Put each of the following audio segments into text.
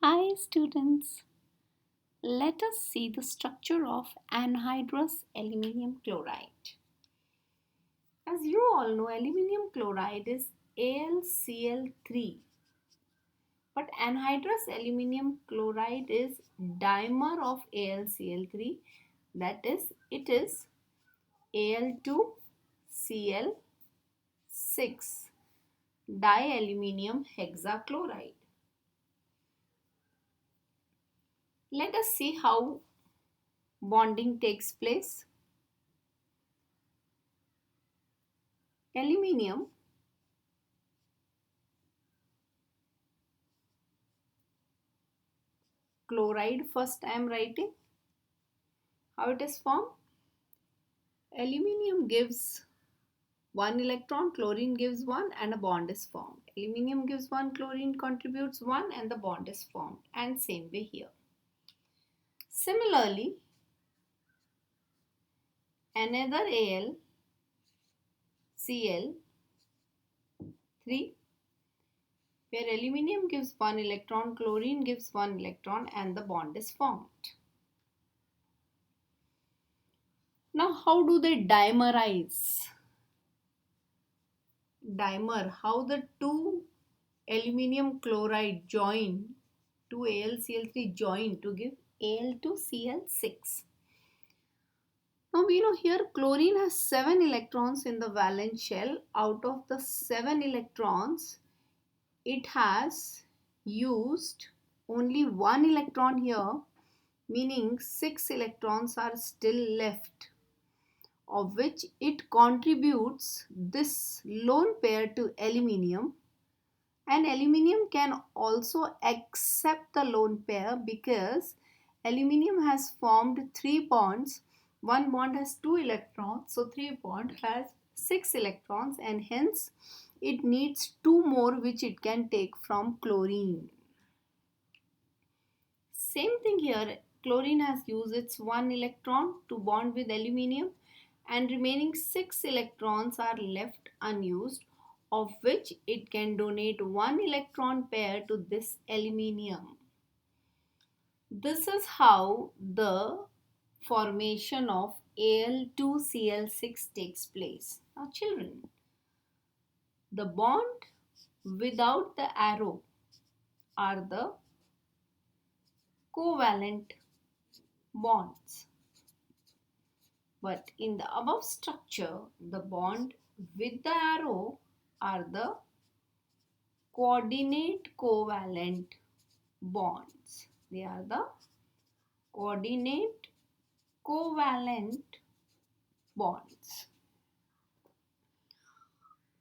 Hi students, let us see the structure of anhydrous aluminium chloride. As you all know, aluminium chloride is AlCl3, but anhydrous aluminium chloride is dimer of AlCl3, that is, it is Al2Cl6 dialuminium hexachloride. Let us see how bonding takes place. Aluminium chloride, first I am writing how it is formed. Aluminium gives one electron, chlorine gives one, and a bond is formed. Aluminium gives one, chlorine contributes one, and the bond is formed. And same way here. Similarly, another AlCl3, where aluminium gives one electron, chlorine gives one electron, and the bond is formed. Now, how do they dimerize? Dimer, how the two aluminium chloride join, two AlCl3 join to give Al2Cl6. Now we know here chlorine has 7 electrons in the valence shell. Out of the 7 electrons, it has used only 1 electron here, meaning 6 electrons are still left, of which it contributes this lone pair to aluminium. And aluminium can also accept the lone pair because aluminium has formed 3 bonds. One bond has 2 electrons, so 3 bond has 6 electrons, and hence it needs 2 more which it can take from chlorine. Same thing here, chlorine has used its 1 electron to bond with aluminium, and remaining 6 electrons are left unused, of which it can donate 1 electron pair to this aluminium. This is how the formation of Al2Cl6 takes place. Now children, the bond without the arrow are the covalent bonds. But in the above structure, the bond with the arrow are the coordinate covalent bonds. They are the coordinate covalent bonds.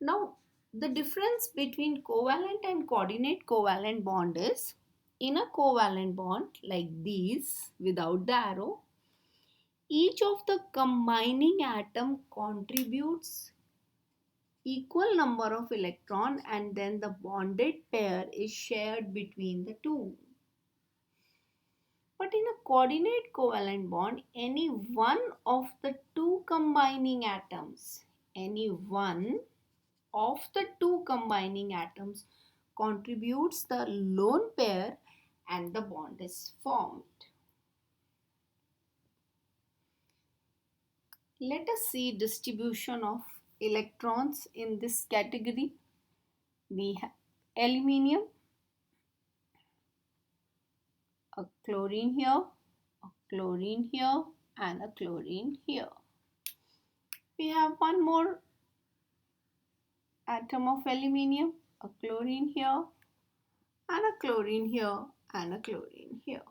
Now, the difference between covalent and coordinate covalent bond is, in a covalent bond like these without the arrow, each of the combining atom contributes equal number of electron, and then the bonded pair is shared between the two. But in a coordinate covalent bond, any one of the two combining atoms, contributes the lone pair and the bond is formed. Let us see distribution of electrons in this category. We have aluminium, a chlorine here, a chlorine here, and a chlorine here. We have one more atom of aluminium, a chlorine here, and a chlorine here, and a chlorine here.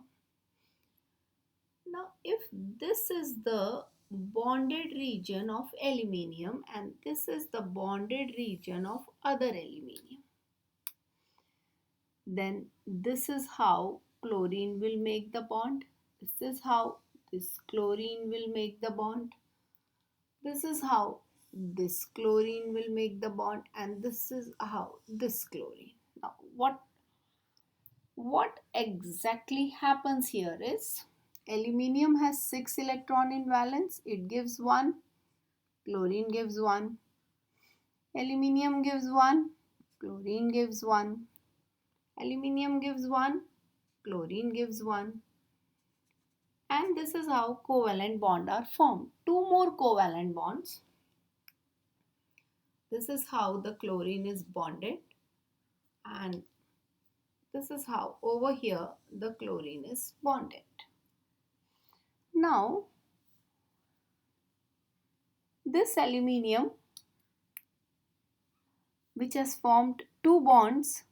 Now, if this is the bonded region of aluminium and this is the bonded region of other aluminium, then this is how chlorine will make the bond. This is how this chlorine will make the bond. This is how this chlorine will make the bond, and this is how this chlorine. Now, what exactly happens here is, aluminium has 6 electron in valence. It gives 1. Chlorine gives 1. Aluminium gives 1. Chlorine gives 1. Aluminium gives 1. Chlorine gives 1. And this is how covalent bonds are formed. 2 more covalent bonds. This is how the chlorine is bonded, and this is how over here the chlorine is bonded. Now this aluminium, which has formed 2 bonds,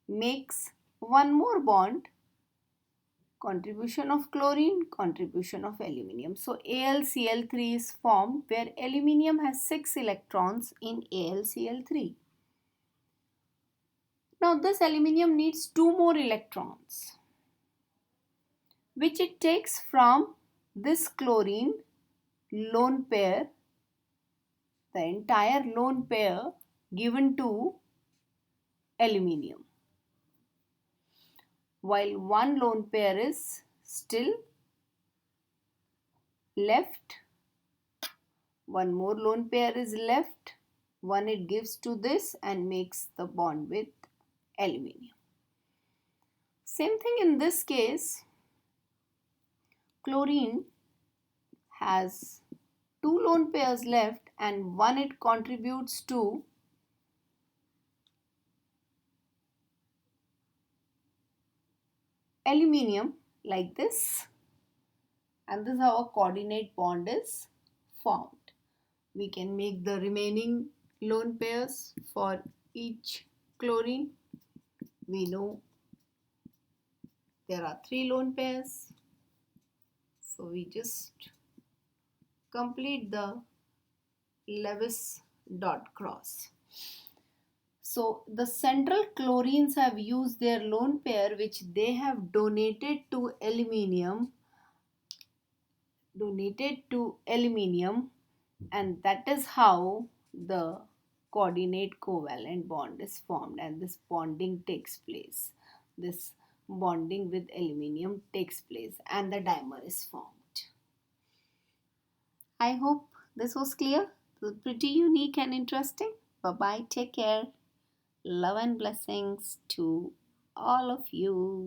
makes one more bond, contribution of chlorine, contribution of aluminium. So AlCl3 is formed where aluminium has 6 electrons in AlCl3. Now this aluminium needs 2 more electrons, which it takes from this chlorine lone pair, the entire lone pair given to aluminium, while one lone pair is still left. One more lone pair is left. One it gives to this and makes the bond with aluminium. Same thing in this case. Chlorine has 2 lone pairs left and one it contributes to aluminium like this, and this is how a coordinate bond is formed. We can make the remaining lone pairs for each chlorine. We know there are 3 lone pairs, so we just complete the Lewis dot cross. So the central chlorines have used their lone pair which they have donated to aluminium, and that is how the coordinate covalent bond is formed, and this bonding takes place. This bonding with aluminium takes place and the dimer is formed. I hope this was clear. Pretty unique and interesting. Bye bye. Take care. Love and blessings to all of you.